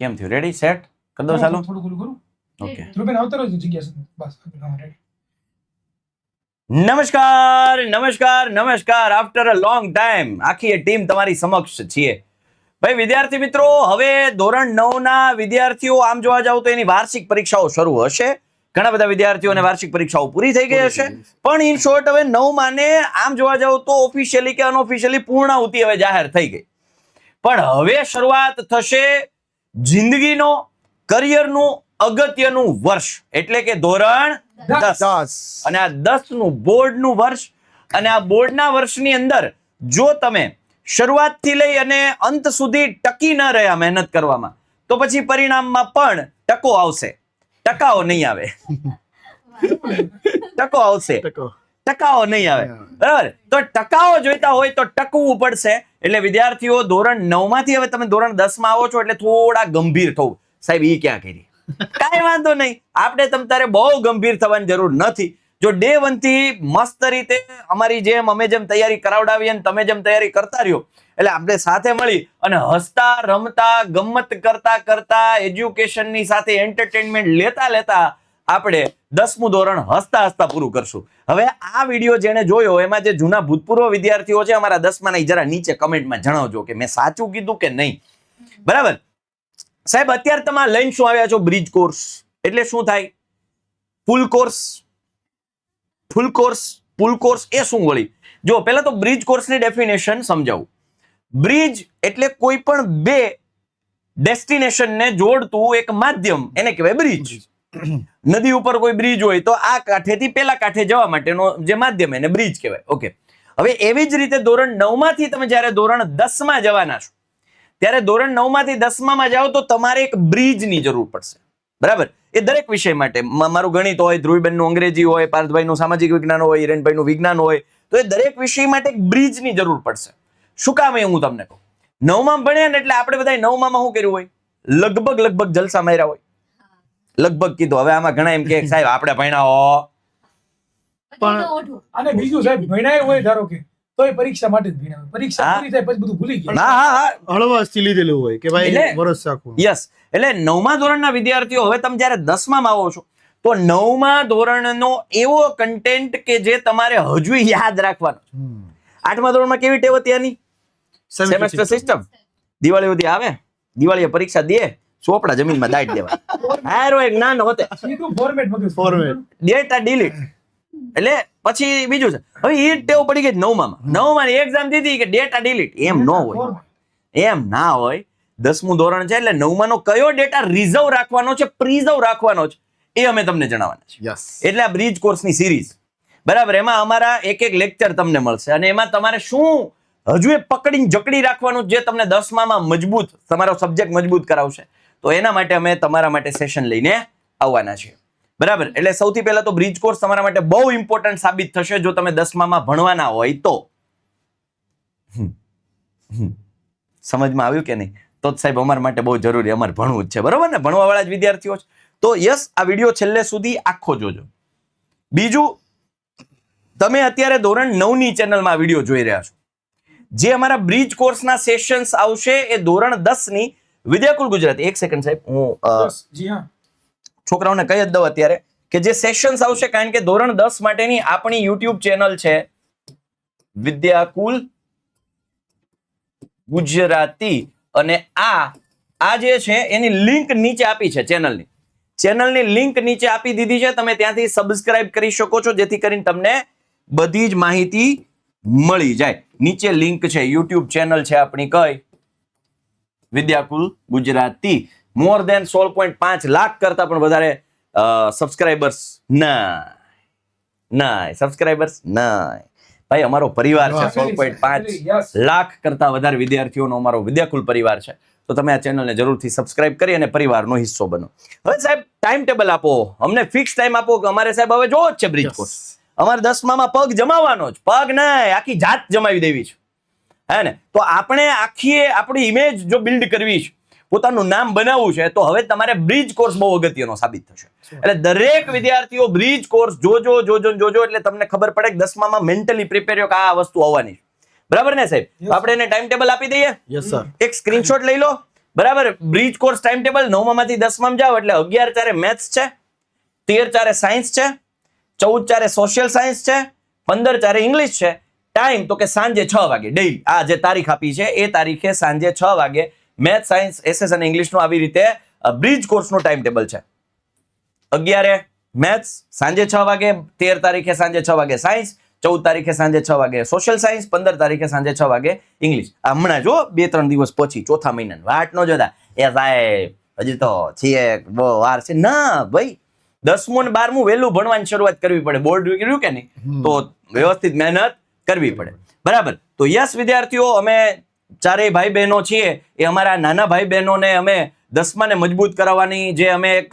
કેમ થયું? Ready? Set કરી દો ચાલો. થોડું કરું ઓકે. ધ્રુવબેન આવતા રહેજો જગ્યા છે બસ હા રેડી. નમસ્કાર નમસ્કાર નમસ્કાર. આફ્ટર અ લોંગ ટાઈમ આખી ટીમ તમારી સમક્ષ છીએ. ભાઈ વિદ્યાર્થી મિત્રો, હવે ધોરણ 9 ના વિદ્યાર્થીઓ આમ જોવા જાવ તો એની વાર્ષિક પરીક્ષાઓ શરૂ હશે. ઘણા બધા વિદ્યાર્થીઓને વાર્ષિક પરીક્ષાઓ પૂરી થઈ ગઈ હશે, પણ ઇન શોર્ટ હવે 9 ને આમ જોવા જાવ તો ઓફિશિયલી કે અનઓફિશિયલી પૂર્ણાહુતિ હવે જાહેર થઈ ગઈ. પણ હવે શરૂઆત થશે જિંદગીનો, કરિયરનું અગત્યનું વર્ષ, એટલે કે ધોરણ 10. અને આ 10 નું બોર્ડનું વર્ષ. અને આ બોર્ડના વર્ષની અંદર જો તમે શરૂઆતથી લઈ અને અંત સુધી ટકી ન રહ્યા મહેનત કરવામાં, તો પછી પરિણામમાં પણ ટકો આવશે, ટકાઓ નહીં આવે. ટકો આવશે, ટકાઓ નહીં આવે. બરાબર? તો ટકાઓ જોઈતા હોય તો ટકવું પડશે. એટલે વિદ્યાર્થીઓ ધોરણ 9 માંથી હવે તમે ધોરણ 10 માં આવો છો એટલે થોડા ગંભીર થવું. સાહેબ ઈ ક્યાં કરી? કાંઈ વાંધો નહીં, આપણે તમ તારે બહુ ગંભીર થવાની જરૂર નથી. જો ડે 1 થી મસ્ત રીતે અમારી જેમ અમે જેમ તૈયારી કરાવડાવીએ અને તમે જેમ તૈયારી કરતા રહ્યો, એટલે આપણે સાથે મળી અને હસતા રમતા ગમત કરતા કરતા એજ્યુકેશનની સાથે એન્ટરટેનમેન્ટ લેતા લેતા આપણે 10મું ધોરણ હસતા હસતા પૂરું કરશું. હવે આ વિડીયો જેને જોયો એમાં જે જૂના ભૂતપૂર્વ વિદ્યાર્થીઓ છે અમારા 10મા ના, જરા નીચે કમેન્ટમાં જણાવજો કે મેં સાચું કીધું કે નહીં. બરાબર? સાહેબ અત્યારે તમે લઈને શું આવ્યા છો? બ્રિજ કોર્સ એટલે શું થાય? ફૂલ કોર્સ, ફૂલ કોર્સ, ફૂલ કોર્સ એ શું વળી? જો પહેલા તો બ્રિજ કોર્સની ડેફિનેશન સમજાવું. બ્રિજ એટલે કોઈ પણ બે ડેસ્ટિનેશનને જોડતું એક માધ્યમ, એને કહેવાય બ્રિજ. નદી ઉપર કોઈ બ્રિજ હોય તો આ કાંઠેથી પેલા કાંઠે જવા માટેનો જે માધ્યમ એને બ્રિજ કહેવાય. ઓકે. હવે એવી જ રીતે ધોરણ 9 માંથી તમે જ્યારે ધોરણ 10 માં જવાના છો ત્યારે ધોરણ 9 માંથી 10મા માં જાઓ તો તમારે એક બ્રિજની જરૂર પડશે. બરાબર? એ દરેક વિષય માટે, મારું ગણિત હોય, ધ્રુવીબેનનું અંગ્રેજી હોય, પાર્થભાઈનું સામાજિક વિજ્ઞાન હોય, હિરેનભાઈનું વિજ્ઞાન હોય, તો એ દરેક વિષય માટે એક બ્રિજની જરૂર પડશે. શું કામ એ હું તમને કહું. 9માં ભણ્યા ને એટલે આપણે બધા 9માં શું કર્યું હોય? લગભગ જલસા માર્યા હોય. લગભગ કીધું. હવે આમાં ઘણા એમ કે સાહેબ આપણે ભણ્યા હો, પણ અને બીજું સાહેબ ભણાય હોય ધારો કે તો એ પરીક્ષા માટે જ ભણાય. પરીક્ષા પૂરી થાય પછી બધું ભૂલી ગયા. હા હળવાશથી લીધેલું હોય કે ભાઈ એટલે- વરસ આખું. યસ. એટલે 9મા ધોરણના વિદ્યાર્થીઓ હવે તમે જ્યારે 10માં આવો છો તો 9મા ધોરણનો એવો કન્ટેન્ટ કે જે તમારે હજુ યાદ રાખવાનો. 8મા ધોરણમાં કેવી ટેવ હતી આની? Semester system. દિવાળી સુધી આવે, દિવાળીએ પરીક્ષા દે, ચોપડા જમીનમાં દાટી દેવા. હારો એક જ્ઞાન હોતે, સીધું ફોર્મેટ મગજ Format. Data delete. એટલે પછી બીજું છે, હવે એ ટેવ પડી ગઈ 9માં. 9માં એક્ઝામ દીધી કે ડેટા ડિલીટ. એમ ન હોય, એમ ના હોય. 10મું ધોરણ છે એટલે 9માનો કયો ડેટા રિઝર્વ રાખવાનો છે, પ્રિઝર્વ રાખવાનો છે, એ અમે તમને જણાવવાના છે. Yes. એટલે આ બ્રિજ કોર્સની સિરીઝ. બરાબર? એમાં અમારા એક લેક્ચર તમને મળશે અને એમાં તમારે શું હજુ એ પકડીને જકડી રાખવાનું જે તમને 10માં મજબૂત, તમારો સબ્જેક્ટ મજબૂત કરાવશે. તો એના માટે અમે તમારા માટે સેશન લઈને આવવાના છીએ. બરાબર? એટલે સૌથી પહેલા તો બ્રિજ કોર્સ તમારા માટે બહુ ઇમ્પોર્ટન્ટ સાબિત થશે જો તમે 10માં ભણવાના હોય તો. સમજમાં આવ્યું કે નહીં? તો જ સાહેબ અમારા માટે બહુ જરૂરી, અમારે ભણવું જ છે. બરોબર ને? ભણવા વાળા જ વિદ્યાર્થીઓ છે તો યસ, આ વિડીયો છેલ્લે સુધી આખો જોજો. બીજું, તમે અત્યારે ધોરણ 9 ની ચેનલમાં વિડીયો જોઈ રહ્યા છો. જે અમારા બ્રિજ કોર્સના સેશન્સ આવશે એ ધોરણ 10 ની વિદ્યાકુલ ગુજરાતી. એક સેકન્ડ સાહેબ, હું જી હા છોકરાઓને કહી જ દઉં અત્યારે કે જે સેશન્સ આવશે, કારણ કે ધોરણ 10 માટેની આપણી યુટ્યુબ ચેનલ છે વિદ્યાકુલ ગુજરાતી, અને આ જે છે એની લિંક નીચે આપી છે. ચેનલની લિંક નીચે આપી દીધી છે. તમે ત્યાંથી સબસ્ક્રાઇબ કરી શકો છો જેથી કરીને તમને બધી જ માહિતી મળી જાય. નીચે લિંક છે, યુટ્યુબ ચેનલ છે આપણી કઈ? વિદ્યાકુલ ગુજરાતી. મોર દેન 16.5 લાખ કરતા પણ વધારે સબસ્ક્રાઇબર્સ ના સબસ્ક્રાઇબર્સ ના ભાઈ, અમારો પરિવાર છે. 16.5 લાખ કરતા વધારે વિદ્યાર્થીઓનો અમારો વિદ્યાકુલ પરિવાર છે. તો તમે આ ચેનલને જરૂરથી સબસ્ક્રાઇબ કરી અને પરિવારનો હિસ્સો બનો. હવે સાહેબ ટાઈમ ટેબલ આપો, અમને ફિક્સ ટાઈમ આપો કે અમારે સાહેબ હવે જોવો જ છે બ્રિજ કોર્સ. અમારે 10માં પગ જમાવવાનો જ, પગ નહીં આખી જાત જમાવી દેવી છે. હે ને? તો આપણે આપણી ઇમેજ જો બિલ્ડ કરવી છે, પોતાનું નામ બનાવવું છે, તો હવે તમારે બ્રિજ કોર્સ બહુ અગત્યનો સાબિત થશે. એટલે દરેક વિદ્યાર્થીઓ બ્રિજ કોર્સ જોજો એટલે તમને ખબર પડે કે 10માં મેન્ટલી પ્રિપેર કે આ વસ્તુ આવવાની છે. બરાબર ને સાહેબ? તો આપણે એને ટાઈમ ટેબલ આપી દઈએ. Yes, sir. એક સ્ક્રીનશોટ લઈ લો બરાબર. બ્રિજ કોર્સ ટાઈમ ટેબલ 9માંથી 10માં જાઓ એટલે 11 મેથ્સ છે, 13 સાયન્સ છે, 14 સોશિયલ સાયન્સ છે, 15 ઇંગ્લિશ છે. ટાઈમ તો કે સાંજે 6 વાગે ડેઈલી. આ જે તારીખ આપી છે એ તારીખે સાંજે 6 વાગે મેથ, સાયન્સ, એસએસ અને ઇંગ્લિશનું આવી રીતે બ્રિજ કોર્સનું ટાઈમ ટેબલ છે. 11 મેથ્સ સાંજે 6 વાગે, 13 તારીખે સાંજે 6 વાગે સાયન્સ, 14 તારીખે સાંજે 6 વાગે સોશિયલ સાયન્સ, 15 તારીખે સાંજે 6 વાગે ઇંગ્લિશ. હમણાં જો 2-3 દિવસ પછી ચોથા મહિનાની વાટ ન જોતા એ સાહેબ હજી તો છે બહુ વાર છે. ના ભાઈ, 10મું અને 12મું વહેલું ભણવાની શરૂઆત કરવી પડે. બોર્ડ કર્યું કે નહીં, તો વ્યવસ્થિત મહેનત કરવી પડે. બરાબર. તો યસ વિદ્યાર્થીઓ, અમે ચારેય ભાઈ બહેનો છીએ એ અમારા નાના ભાઈ બહેનોને અમે 10માને મજબૂત કરાવવાની જે અમે એક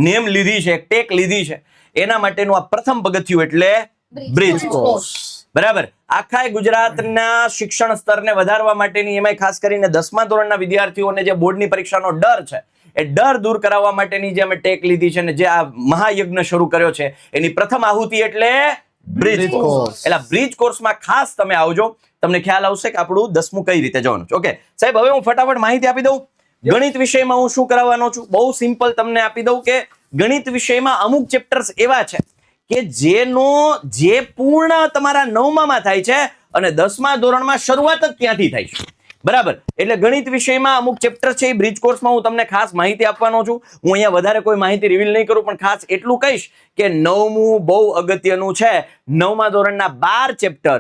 નેમ લીધી છે, એક ટેક લીધી છે, એના માટેનું આ પ્રથમ પગથિયું એટલે બ્રિજ કોર્સ. બરાબર. આખા ગુજરાતના શિક્ષણ સ્તરને વધારવા માટેની, એમાં ખાસ કરીને 10મા ધોરણના વિદ્યાર્થીઓને જે બોર્ડની પરીક્ષાનો ડર છે એ ડર દૂર કરાવવા માટેની જે અમે ટેક લીધી છે ને જે આ મહાયજ્ઞ શરૂ કર્યો છે એની પ્રથમ આહુતિ એટલે બ્રિજ કોર્સ. એટલે બ્રિજ કોર્સમાં ખાસ તમે આવજો, તમને ખ્યાલ આવશે કે આપણું 10મું કઈ રીતે જવાનું છે. ઓકે સાહેબ, હવે હું ફટાફટ માહિતી આપી દઉં. ગણિત વિષયમાં હું શું કરાવવાનો છું, બહુ સિમ્પલ તમને આપી દઉં કે ગણિત વિષયમાં અમુક ચેપ્ટર્સ એવા છે કે જે પૂર્ણ તમારા 9માં થાય છે અને 10મા ધોરણમાં શરૂઆત જ ત્યાંથી થાય છે. બરાબર. એટલે ગણિત વિષયમાં અમુક ચેપ્ટર છે એ બ્રિજ કોર્સમાં હું તમને ખાસ માહિતી આપવાનો છું. હું અહીંયા વધારે કોઈ માહિતી રિવીલ નહીં કરું, પણ ખાસ એટલું કહીશ કે 9મું બહુ અગત્યનું છે. 9મા ધોરણના 12 ચેપ્ટર,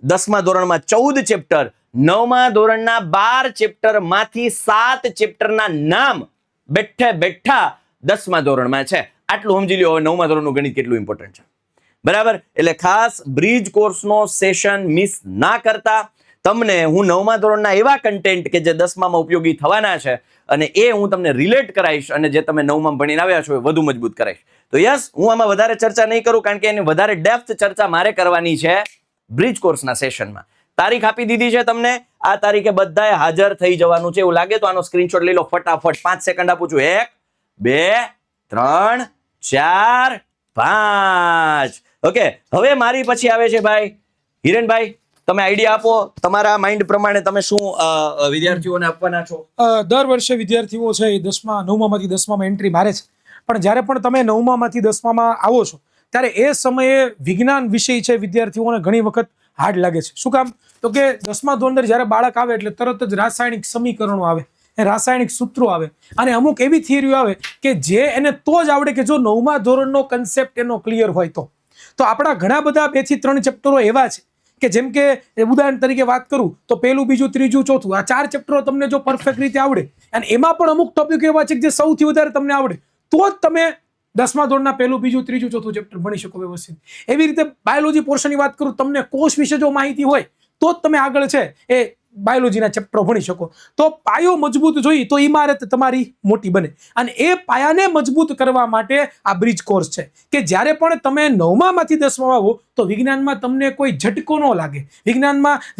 10મા ધોરણમાં 14 ચેપ્ટર, 9મા ધોરણના 12 ચેપ્ટર માંથી 7 ચેપ્ટરના નામ બેઠા 10મા ધોરણમાં છે. આટલું સમજી લો હવે 9મા ધોરણનું ગણિત કેટલું ઇમ્પોર્ટન્ટ છે. બરાબર. એટલે ખાસ બ્રિજ કોર્સનો સેશન મિસ ના કરતા. તમને હું 9મા ધોરણના એવા કન્ટેન્ટ કે જે 10મામાં ઉપયોગી થવાના છે અને એ હું તમને રિલેટ કરાવીશ અને જે તમે 9માં ભણીને આવ્યા છો એ વધુ મજબૂત કરાવીશ. તો યસ, હું આમાં વધારે ચર્ચા નહીં કરું કારણ કે એની વધારે ડેપ્થ ચર્ચા મારે કરવાની છે બ્રિજ કોર્સના સેશનમાં. તારીખ આપી દીધી છે તમને. આ તારીખે બધાએ હાજર થઈ જવાનું છે. એવું લાગે તો આનો સ્ક્રીનશોટ લઈ લો ફટાફટ. 5 સેકન્ડ આપું છું. 1, 2, 3, 4, 5. ઓકે, હવે મારી પછી આવે છે ભાઈ હિરેનભાઈ. તમે આઈડિયા આપો તમારા માઇન્ડ પ્રમાણે, તમે શું વિદ્યાર્થીઓને આપવાના છો? દર વર્ષે વિદ્યાર્થીઓ છે એ 9માંથી 10માં એન્ટ્રી મારે છે, પણ જ્યારે પણ તમે 9માંથી 10માં આવો છો ત્યારે એ સમયે વિજ્ઞાન વિષય છે વિદ્યાર્થીઓને ઘણી વખત હાર્ડ લાગે છે. શું કામ? તો કે 10મા ધોરણ જ્યારે બાળક આવે એટલે તરત જ રાસાયણિક સમીકરણો આવે, રાસાયણિક સૂત્રો આવે અને અમુક એવી થિયરીઓ આવે કે જે એને તો જ આવડે કે જો 9મા ધોરણનો કન્સેપ્ટ એનો ક્લિયર હોય તો આપણા ઘણા બધા 2 થી 3 ચેપ્ટરો એવા છે કે જેમ કે ઉદાહરણ તરીકે વાત કરું તો પહેલું, બીજું, ત્રીજું, ચોથું, આ 4 ચેપ્ટરો તમને જો પરફેક્ટ રીતે આવડે અને એમાં પણ અમુક ટોપિક એવા છે કે જે સૌથી વધારે તમને આવડે તો જ તમે 10મા ધોરણના પહેલું, બીજું, ત્રીજું, ચોથું ચેપ્ટર ભણી શકો વ્યવસ્થિત. એવી રીતે બાયોલોજી પોર્શનની વાત કરું, તમને કોષ વિશે જો માહિતી હોય તો જ તમે આગળ છે એ બાયોલોજીના ચેપ્ટરો ભણી શકો. તો પાયો મજબૂત જોઈએ તો ઇમારત તમારી મોટી બને અને એ પાયાને મજબૂત કરવા માટે આ બ્રિજ કોર્સ છે કે જ્યારે પણ તમે 9માંથી 10માં આવો તો વિજ્ઞાનમાં તમને કોઈ ઝટકો ન લાગે,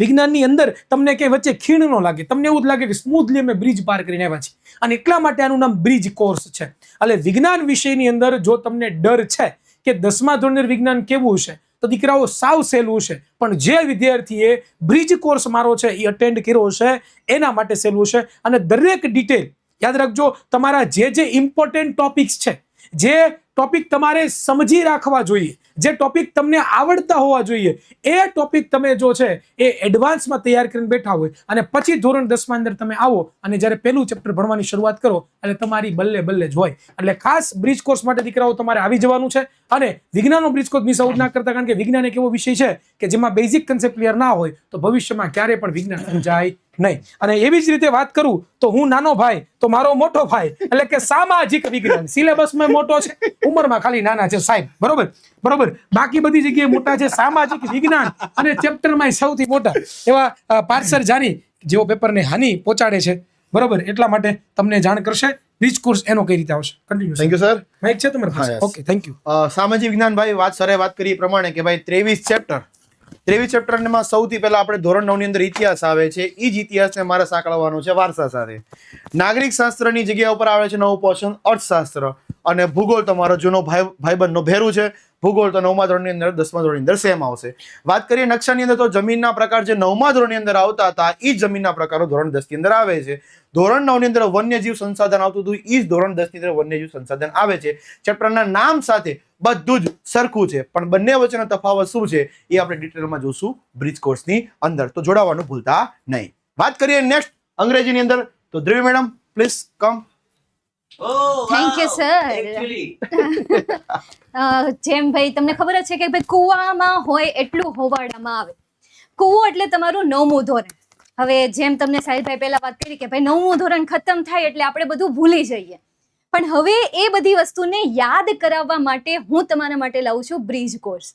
વિજ્ઞાનની અંદર તમને કે વચ્ચે ખીણ ન લાગે, તમને એવું જ લાગે કે સ્મૂથલી અમે બ્રિજ પાર કરીને આવ્યા છીએ. અને એટલા માટે આનું નામ બ્રિજ કોર્સ છે. એટલે વિજ્ઞાન વિષયની અંદર જો તમને ડર છે કે 10મા ધોરણનું વિજ્ઞાન કેવું છે તો દીકરાઓ સાવ સહેલું છે, પણ જે વિદ્યાર્થીએ બ્રિજ કોર્સ મારો છે એ અટેન્ડ કર્યો છે એના માટે સહેલું છે. અને દરેક ડિટેલ યાદ રાખજો. તમારા જે ઇમ્પોર્ટન્ટ ટોપિક્સ છે, જે ટોપિક તમારે સમજી રાખવા જોઈએ, જે ટોપિક તમને આવડતા હોવા જોઈએ, એ ટોપિક તમે જો છે એ એડવાન્સમાં તૈયાર કરીને બેઠા હોય અને પછી ધોરણ 10માં અંદર તમે આવો અને જ્યારે પહેલું ચેપ્ટર ભણવાની શરૂઆત કરો એટલે તમારી બલ્લે જ હોય. એટલે ખાસ બ્રિજ કોર્સ માટે દીકરાઓ તમારે આવી જવાનું છે અને વિજ્ઞાનનો બ્રિજ કોર્સ મિસ આઉટ ના કરતા, કારણ કે વિજ્ઞાન એક એવો વિષય છે કે જેમાં બેઝિક કન્સેપ્ટ ક્લિયર ના હોય તો ભવિષ્યમાં ક્યારેય પણ વિજ્ઞાન સમજાય નહીં. અને એવી જ રીતે વાત કરું તો હું નાનો ભાઈ તો મારો મોટો ભાઈ એટલે કે સામાજિક વિજ્ઞાન સિલેબસમાં મોટો છે, ઉંમરમાં ખાલી નાના છે સાહેબ. બરોબર. બાકી બધી જગ્યાએ મોટા છે. સામાજિક વિજ્ઞાન અને ચેપ્ટરમાં સૌથી મોટા એવા પાર્સર જાની જેવો પેપરને હાનિ પહોંચાડે છે. બરોબર. એટલા માટે તમને જાણ કરશે બ્રિજ કોર્સ એનો કઈ રીતે આવશે. Continue. Thank you sir. Mic છે તમારી પાસે? Okay, thank you. સામાજિક વિજ્ઞાન ભાઈ વાત કરી એ પ્રમાણે કે ભાઈ 23 ચેપ્ટરમાં સૌથી પહેલા આપણે ધોરણ 9 ની અંદર ઇતિહાસ આવે છે. એ જ ઇતિહાસને મારે સાંકળવાનો છે વારસા સાથે. નાગરિક શાસ્ત્રની જગ્યા ઉપર આવે છે નવું પોર્શન અર્થશાસ્ત્ર અને ભૂગોળ તમારો જૂનો ભાઈબંધનો ભેરું છે. ભૂગોળ તો 9મા ધોરણની અંદર 10મા ધોરણની અંદર સેમ આવશે. વાત કરીએ નકશાની અંદર તો જમીનના પ્રકાર જે 9મા ધોરણની અંદર આવતા હતા એ જ જમીનના પ્રકારો ધોરણ 10 ની અંદર આવે છે. ધોરણ 9 ની અંદર વન્યજીવ સંસાધન આવતું હતું એ જ ધોરણ 10 ની અંદર વન્યજીવ સંસાધન આવે છે. ચેપ્ટરના નામ સાથે બધું જ સરખું છે, પણ બંને વચ્ચેનો તફાવત શું છે એ આપણે ડિટેલમાં જોશું બ્રિજ કોર્સની અંદર, તો જોડાવાનું ભૂલતા નહીં. વાત કરીએ નેક્સ્ટ અંગ્રેજીની અંદર તો Dhruvi madam please come. Thank you, sir. જેમ ભાઈ તમને ખબર જ છે કે ભાઈ કૂવામાં હોય એટલું હોવાડામાં આવે. કૂવો એટલે તમારું 9મું ધોરણ. હવે જેમ તમને સાહિલભાઈ પહેલા વાત કરી કે ભાઈ 9મું ધોરણ ખતમ થાય એટલે આપણે બધું ભૂલી જઈએ, પણ હવે એ બધી વસ્તુને યાદ કરાવવા માટે હું તમારા માટે લાવું છું બ્રિજ કોર્સ,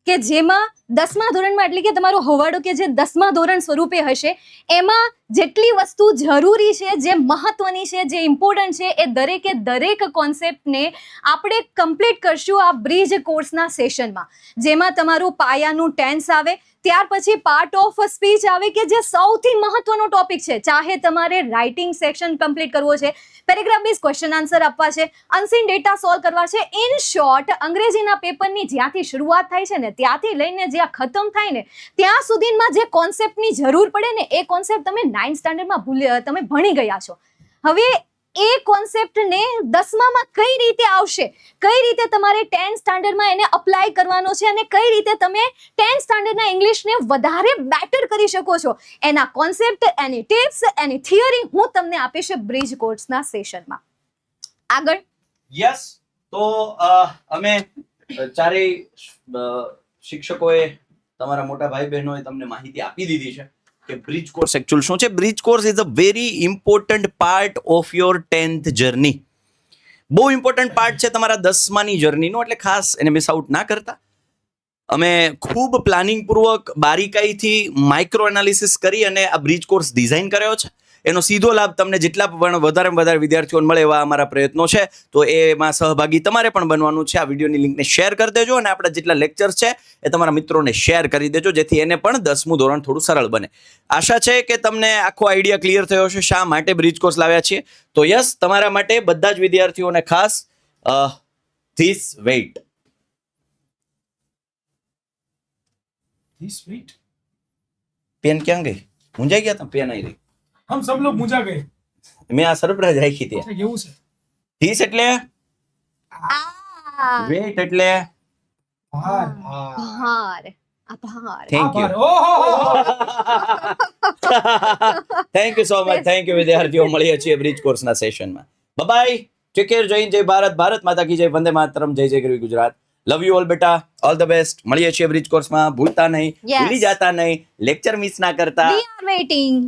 કે જેમાં 10મા ધોરણમાં એટલે કે તમારો હોવાડો કે જે 10મા ધોરણ સ્વરૂપે હશે એમાં જેટલી વસ્તુ જરૂરી છે, જે મહત્વની છે, જે ઇમ્પોર્ટન્ટ છે, એ દરેકે દરેક કોન્સેપ્ટને આપણે કમ્પ્લીટ કરશું આ બ્રિજ કોર્સના સેશનમાં, જેમાં તમારું પાયાનું ટેન્સ આવે, ત્યાર પછી પાર્ટ ઓફ સ્પીચ આવે કે જે સૌથી મહત્વનો ટોપિક છે. ચાહે તમારે રાઇટિંગ સેક્શન કમ્પ્લીટ કરવો છે, પેરેગ્રાફ બેઝ ક્વેશ્ચન આન્સર આપવા છે, અનસીન ડેટા સોલ્વ કરવા છે, ઇન શોર્ટ અંગ્રેજીના પેપરની જ્યાંથી શરૂઆત થાય છે ને ત્યાંથી લઈને જ્યાં ખતમ થાય ને ત્યાં સુધીમાં જે કોન્સેપ્ટની જરૂર પડે ને એ કોન્સેપ્ટ તમે 9th સ્ટાન્ડર્ડમાં તમે ભણી ગયા છો. હવે એ કોન્સેપ્ટને 10મામાં કઈ રીતે આવશે, કઈ રીતે તમારે 10th સ્ટાન્ડર્ડમાં એને અપ્લાય કરવાનો છે અને કઈ રીતે તમે 10th સ્ટાન્ડર્ડના ઇંગ્લિશને વધારે બેટર કરી શકો છો, એના કોન્સેપ્ટ, એની ટિપ્સ, એની થિયરી હું તમને આપીશ બ્રિજ કોર્સના સેશનમાં. આગળ યસ, તો અમે ચારેય શિક્ષકોએ, તમારા મોટા ભાઈ બહેનોએ તમને માહિતી આપી દીધી છે કે બ્રિજ કોર્સ એકચ્યુઅલ શું છે. Bridge course is a very important part of your 10th journey. બહુ ઇમ્પોર્ટન્ટ પાર્ટ છે તમારા 10માની જર્નીનો, એટલે ખાસ એને મિસ આઉટ ના કરતા. અમે ખૂબ પ્લાનિંગ પૂર્વક બારીકાઈથી માઇક્રો એનાલિસિસ કરી અને આ બ્રિજ કોર્સ ડિઝાઇન કર્યો છે. એનો સીધો લાભ તમને જેટલા પણ વધારે વિદ્યાર્થીઓને મળે એવા અમારા પ્રયત્નો છે. તો એમાં સહભાગી તમારે પણ બનવાનું છે. આ વિડીયોની લિંકને શેર કરી દેજો અને આપણા જેટલા લેક્ચર્સ છે એ તમારા મિત્રોને શેર કરી દેજો, જેથી એને પણ 10મું ધોરણ થોડું સરળ બને. આશા છે કે તમને આખો આઈડિયા ક્લિયર થયો હશે શા માટે બ્રિજ કોર્સ લાવ્યા છીએ. તો યસ, તમારા માટે બધા જ વિદ્યાર્થીઓને ખાસ ધીસ વેઇટ. પેન ક્યાં ગઈ? મૂંઝાઈ ગયા તમે? પેન આવી ગઈ. हम सब लोग मुझा गए. મેં આ સરપ્રાઈઝ રાખી હતી. એવું છે. ધીસ એટલે વેઇટ એટલે આભાર. Thank you. Thank you so much. Thank you વિદ્યાર્થીઓ. મળીએ છીએ બ્રિજ કોર્સના સેશનમાં. બાય. Take care. જય હિન્દ, જય ભારત. ભારત માતા કી જય. વંદે માતરમ. જય જય ગરવી ગુજરાત. લવ યુ ઓલ બેટા. All the best. મળીએ છીએ બ્રિજ કોર્સમાં. ભૂલતા નહીં, Yes. ભૂલી જાતા નહીં, લેક્ચર મિસ ના કરતા. We are waiting.